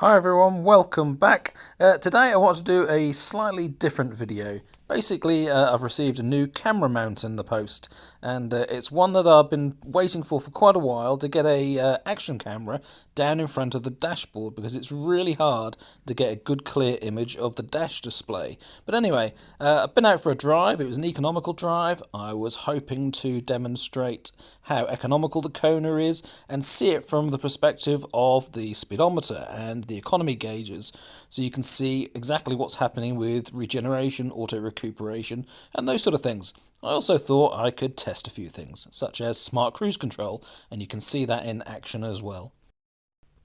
Hi everyone, welcome back. Today I want to do a slightly different video. Basically, I've received a new camera mount in the post, and it's one that I've been waiting for quite a while to get a action camera down in front of the dashboard, because it's really hard to get a good clear image of the dash display. But anyway, I've been out for a drive. It was an economical drive. I was hoping to demonstrate how economical the Kona is and see it from the perspective of the speedometer and the economy gauges, so you can see exactly what's happening with regeneration, auto recuperation, and those sort of things. I also thought I could test a few things, such as smart cruise control, and you can see that in action as well.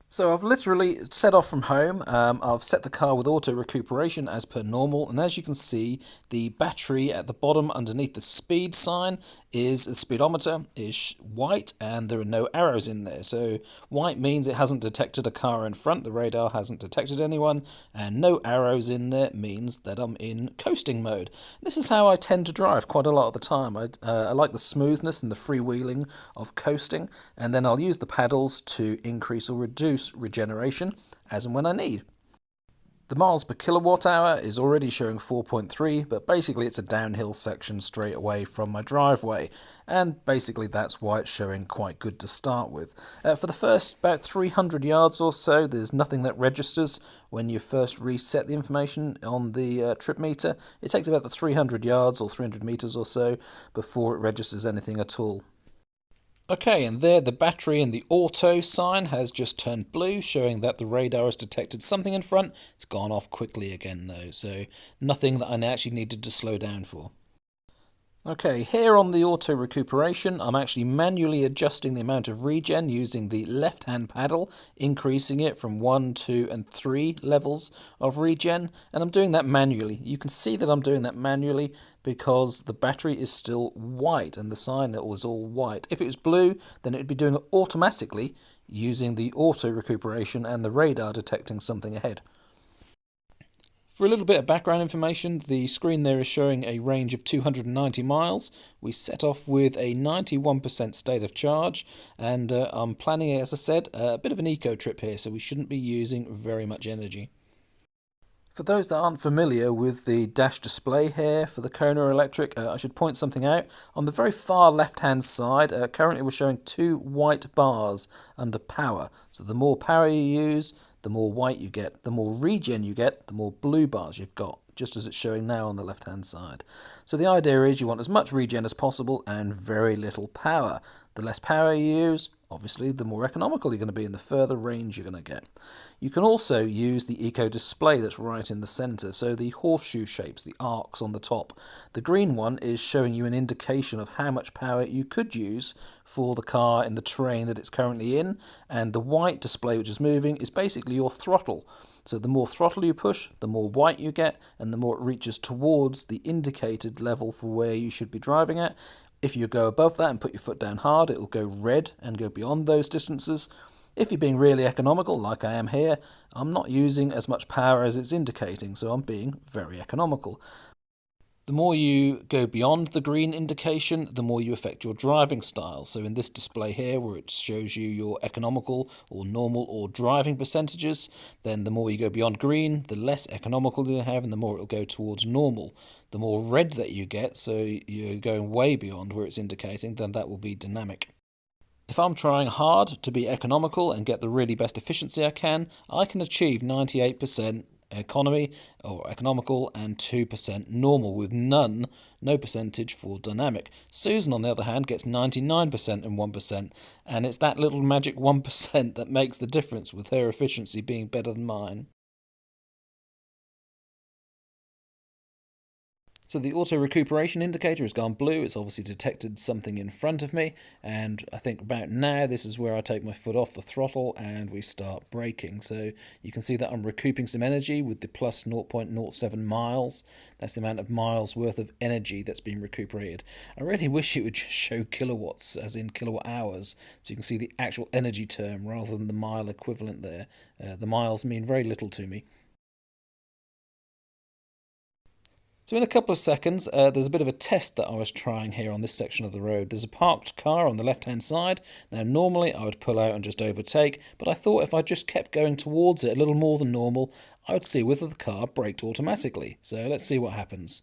So I've literally set off from home. I've set the car with auto recuperation as per normal, and as you can see, the battery at the bottom underneath the speed sign is the speedometer is white, and there are no arrows in there. So white means it hasn't detected a car in front, the radar hasn't detected anyone, and no arrows in there means that I'm in coasting mode. This is how I tend to drive quite a lot of the time. I like the smoothness and the freewheeling of coasting, and then I'll use the paddles to increase or reduce regeneration as and when I need. The miles per kilowatt hour is already showing 4.3, but basically it's a downhill section straight away from my driveway, and basically that's why it's showing quite good to start with. For the first about 300 yards or so, there's nothing that registers when you first reset the information on the trip meter. It takes about the 300 yards or 300 meters or so before it registers anything at all. Okay, and there the battery in the auto sign has just turned blue, showing that the radar has detected something in front. It's gone off quickly again though, so nothing that I actually needed to slow down for. Okay, here on the auto recuperation, I'm actually manually adjusting the amount of regen using the left hand paddle, increasing it from 1, 2 and 3 levels of regen, and I'm doing that manually. You can see that I'm doing that manually because the battery is still white and the sign was all white. If it was blue, then it would be doing it automatically using the auto recuperation and the radar detecting something ahead. For a little bit of background information, the screen there is showing a range of 290 miles. We set off with a 91% state of charge, and I'm planning, as I said, a bit of an eco trip here, so we shouldn't be using very much energy. For those that aren't familiar with the dash display here for the Kona Electric, I should point something out. On the very far left-hand side, currently we're showing 2 white bars under power. So the more power you use, the more white you get. The more regen you get, the more blue bars you've got, just as it's showing now on the left-hand side. So the idea is you want as much regen as possible and very little power. The less power you use, obviously, the more economical you're going to be and the further range you're going to get. You can also use the eco display that's right in the center, so the horseshoe shapes, the arcs on the top. The green one is showing you an indication of how much power you could use for the car in the terrain that it's currently in, and the white display, which is moving, is basically your throttle. So the more throttle you push, the more white you get, and the more it reaches towards the indicated level for where you should be driving at. If you go above that and put your foot down hard, it'll go red and go beyond those distances. If you're being really economical, like I am here, I'm not using as much power as it's indicating, so I'm being very economical. The more you go beyond the green indication, the more you affect your driving style. So in this display here, where it shows you your economical or normal or driving percentages, then the more you go beyond green, the less economical you have, and the more it'll go towards normal. The more red that you get, so you're going way beyond where it's indicating, then that will be dynamic. If I'm trying hard to be economical and get the really best efficiency I can achieve 98% economy or economical and 2% normal, with no percentage for dynamic. Susan, on the other hand, gets 99% and 1%, and it's that little magic 1% that makes the difference, with her efficiency being better than mine. So the auto recuperation indicator has gone blue. It's obviously detected something in front of me, and I think about now this is where I take my foot off the throttle and we start braking. So you can see that I'm recouping some energy with the plus 0.07 miles. That's the amount of miles worth of energy that's been recuperated. I really wish it would just show kilowatts, as in kilowatt hours, so you can see the actual energy term rather than the mile equivalent there. The miles mean very little to me. So in a couple of seconds, there's a bit of a test that I was trying here on this section of the road. There's a parked car on the left-hand side. Now normally I would pull out and just overtake, but I thought if I just kept going towards it a little more than normal, I would see whether the car braked automatically. So let's see what happens.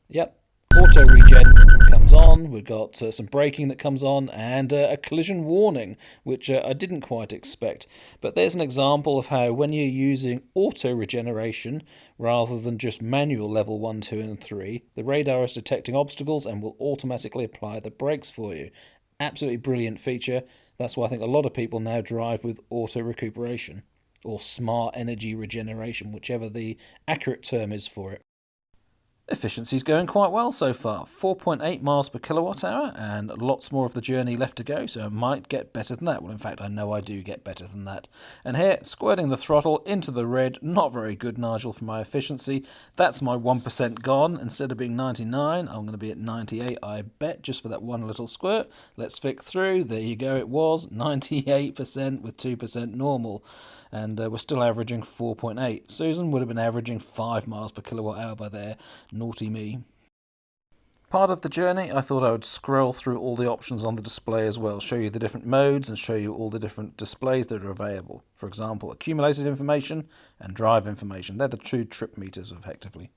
Yep, auto regen comes on, we've got some braking that comes on, and a collision warning, which I didn't quite expect. But there's an example of how when you're using auto regeneration rather than just manual level 1, 2 and 3, the radar is detecting obstacles and will automatically apply the brakes for you. Absolutely brilliant feature. That's why I think a lot of people now drive with auto recuperation, or smart energy regeneration, whichever the accurate term is for it. Efficiency's going quite well so far, 4.8 miles per kilowatt hour, and lots more of the journey left to go, so it might get better than that. Well, in fact, I know I do get better than that. And here, squirting the throttle into the red, not very good, Nigel, for my efficiency. That's my 1% gone. Instead of being 99, I'm going to be at 98, I bet, just for that one little squirt. Let's flick through. There you go, it was 98% with 2% normal. And we're still averaging 4.8. Susan would have been averaging 5 miles per kilowatt hour by there. Naughty me. Part of the journey, I thought I would scroll through all the options on the display as well, show you the different modes and show you all the different displays that are available. For example, accumulated information and drive information. They're the two trip meters, effectively.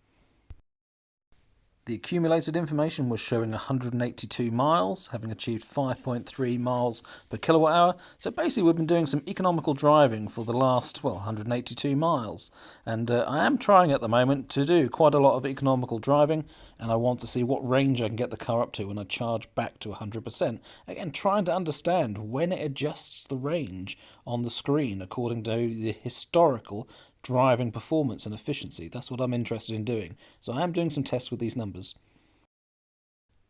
The accumulated information was showing 182 miles, having achieved 5.3 miles per kilowatt hour. So basically we've been doing some economical driving for the last, 182 miles. And I am trying at the moment to do quite a lot of economical driving, and I want to see what range I can get the car up to when I charge back to 100%. Again, trying to understand when it adjusts the range on the screen according to the historical driving performance and efficiency. That's what I'm interested in doing. So I am doing some tests with these numbers.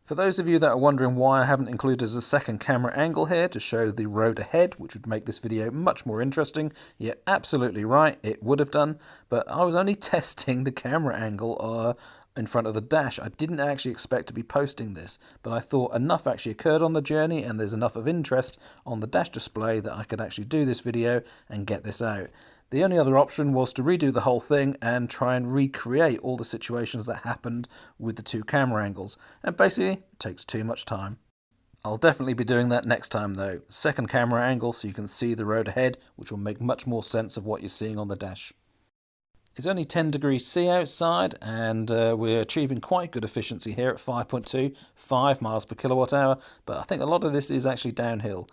For those of you that are wondering why I haven't included a second camera angle here to show the road ahead, which would make this video much more interesting, you're absolutely right, it would have done, but I was only testing the camera angle in front of the dash. I didn't actually expect to be posting this, but I thought enough actually occurred on the journey and there's enough of interest on the dash display that I could actually do this video and get this out. The only other option was to redo the whole thing and try and recreate all the situations that happened with the two camera angles. And basically, it takes too much time. I'll definitely be doing that next time though. Second camera angle so you can see the road ahead, which will make much more sense of what you're seeing on the dash. It's only 10 degrees C outside and we're achieving quite good efficiency here at 5.2, 5 miles per kilowatt hour, but I think a lot of this is actually downhill.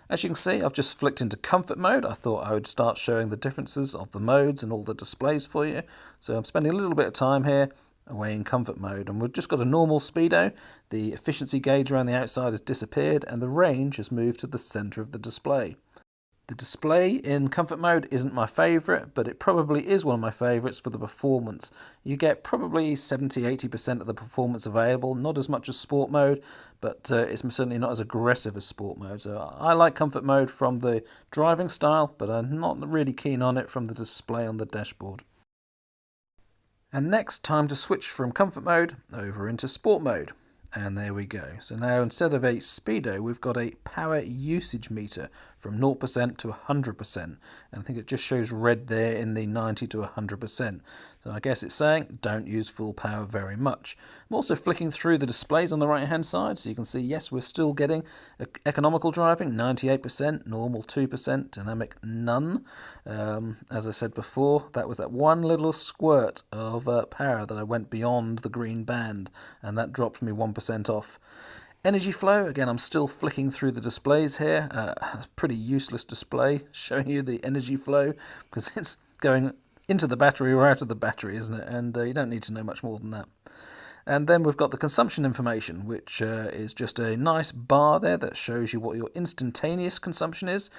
As you can see, I've just flicked into comfort mode. I thought I would start showing the differences of the modes and all the displays for you. So I'm spending a little bit of time here away in comfort mode, and we've just got a normal speedo. The efficiency gauge around the outside has disappeared and the range has moved to the center of the display. The display in comfort mode isn't my favourite, but it probably is one of my favourites for the performance. You get probably 70-80% of the performance available, not as much as sport mode, but it's certainly not as aggressive as sport mode. So I like comfort mode from the driving style, but I'm not really keen on it from the display on the dashboard. And next, time to switch from comfort mode over into sport mode. And there we go. So now instead of a speedo, we've got a power usage meter from 0% to 100%. And I think it just shows red there in the 90 to 100%. So I guess it's saying don't use full power very much. I'm also flicking through the displays on the right hand side, so you can see yes, we're still getting economical driving 98%, normal 2%, dynamic none. As I said before, that was that one little squirt of power that I went beyond the green band, and that dropped me 1% off. Energy flow, again, I'm still flicking through the displays here. A pretty useless display showing you the energy flow because it's going into the battery or out of the battery, isn't it? And you don't need to know much more than that. And then we've got the consumption information, which is just a nice bar there that shows you what your instantaneous consumption is.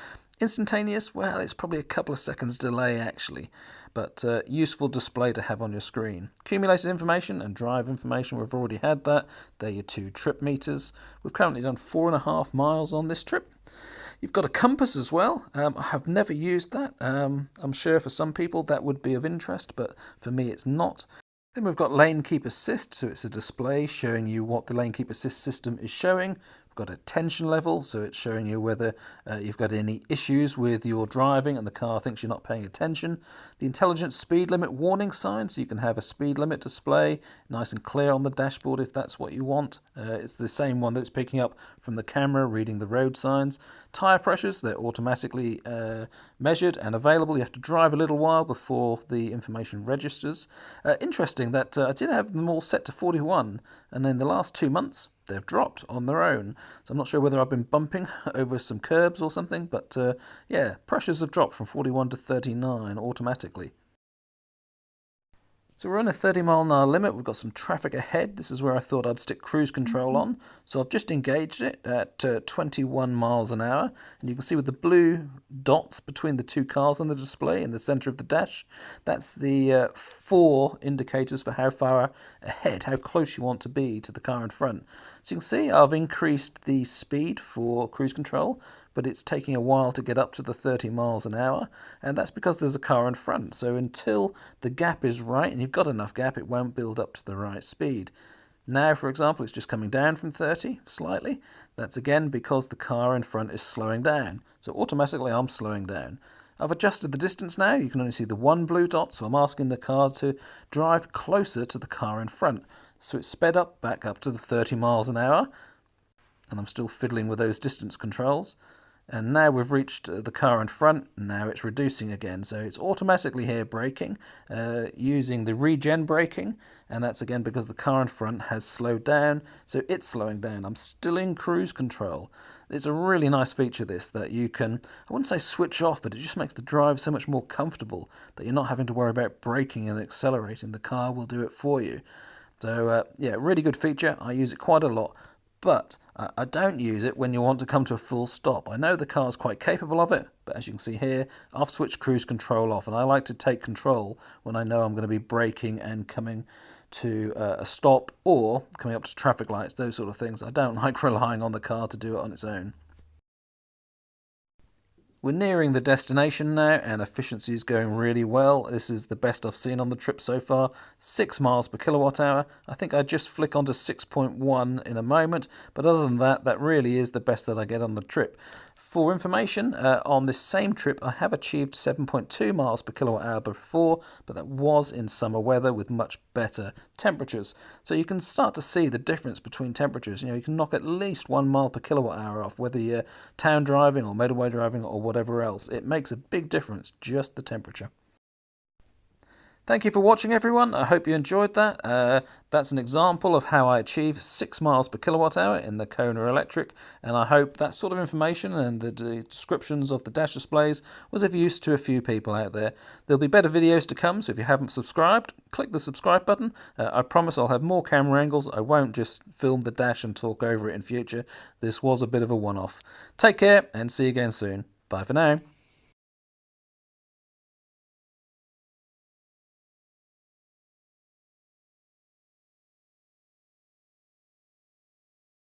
Instantaneous, well, it's probably a couple of seconds delay actually, but useful display to have on your screen. Accumulated information and drive information, we've already had that. They're your two trip meters. We've currently done 4.5 miles on this trip. You've got a compass as well. I have never used that. I'm sure for some people that would be of interest, but for me it's not. Then we've got lane keep assist, so it's a display showing you what the lane keep assist system is showing. Got a tension level, so it's showing you whether you've got any issues with your driving and the car thinks you're not paying attention. The intelligent speed limit warning sign, so you can have a speed limit display nice and clear on the dashboard if that's what you want. It's the same one that it's picking up from the camera, reading the road signs. Tyre pressures, they're automatically measured and available. You have to drive a little while before the information registers. Interesting that I did have them all set to 41, and in the last 2 months they've dropped on their own. So I'm not sure whether I've been bumping over some curbs or something, but yeah, pressures have dropped from 41 to 39 automatically. So we're on a 30-mile-an-hour limit. We've got some traffic ahead. This is where I thought I'd stick cruise control on. So I've just engaged it at 21 miles an hour. And you can see with the blue dots between the two cars on the display in the centre of the dash, that's the 4 indicators for how far ahead, how close you want to be to the car in front. So you can see I've increased the speed for cruise control, but it's taking a while to get up to the 30 miles an hour, and that's because there's a car in front. So until the gap is right, and you've got enough gap, it won't build up to the right speed. Now, for example, it's just coming down from 30 slightly. That's again because the car in front is slowing down. So automatically I'm slowing down. I've adjusted the distance now. You can only see the one blue dot, so I'm asking the car to drive closer to the car in front. So it's sped up back up to the 30 miles an hour, and I'm still fiddling with those distance controls. And now we've reached the car in front. Now it's reducing again, so it's automatically here braking using the Regen braking, and that's again because the car in front has slowed down, so it's slowing down. I'm still in cruise control. It's a really nice feature, this, that you can, I wouldn't say switch off, but it just makes the drive so much more comfortable that you're not having to worry about braking and accelerating. The car will do it for you. So yeah, really good feature. I use it quite a lot. But I don't use it when you want to come to a full stop. I know the car's quite capable of it, but as you can see here, I've switched cruise control off, and I like to take control when I know I'm going to be braking and coming to a stop or coming up to traffic lights, those sort of things. I don't like relying on the car to do it on its own. We're nearing the destination now, and efficiency is going really well. This is the best I've seen on the trip so far. 6 miles per kilowatt hour. I think I just flick onto 6.1 in a moment, but other than that, that really is the best that I get on the trip. For information, on this same trip, I have achieved 7.2 miles per kilowatt hour before, but that was in summer weather with much better temperatures. So you can start to see the difference between temperatures. You know, you can knock at least 1 mile per kilowatt hour off, whether you're town driving or motorway driving or whatever else. It makes a big difference, just the temperature. Thank you for watching, everyone. I hope you enjoyed that. That's an example of how I achieve 6 miles per kilowatt hour in the Kona Electric, and I hope that sort of information and the descriptions of the dash displays was of use to a few people out there. There'll be better videos to come, so if you haven't subscribed, click the subscribe button. I promise I'll have more camera angles. I won't just film the dash and talk over it in future. This was a bit of a one-off. Take care and see you again soon. Bye for now.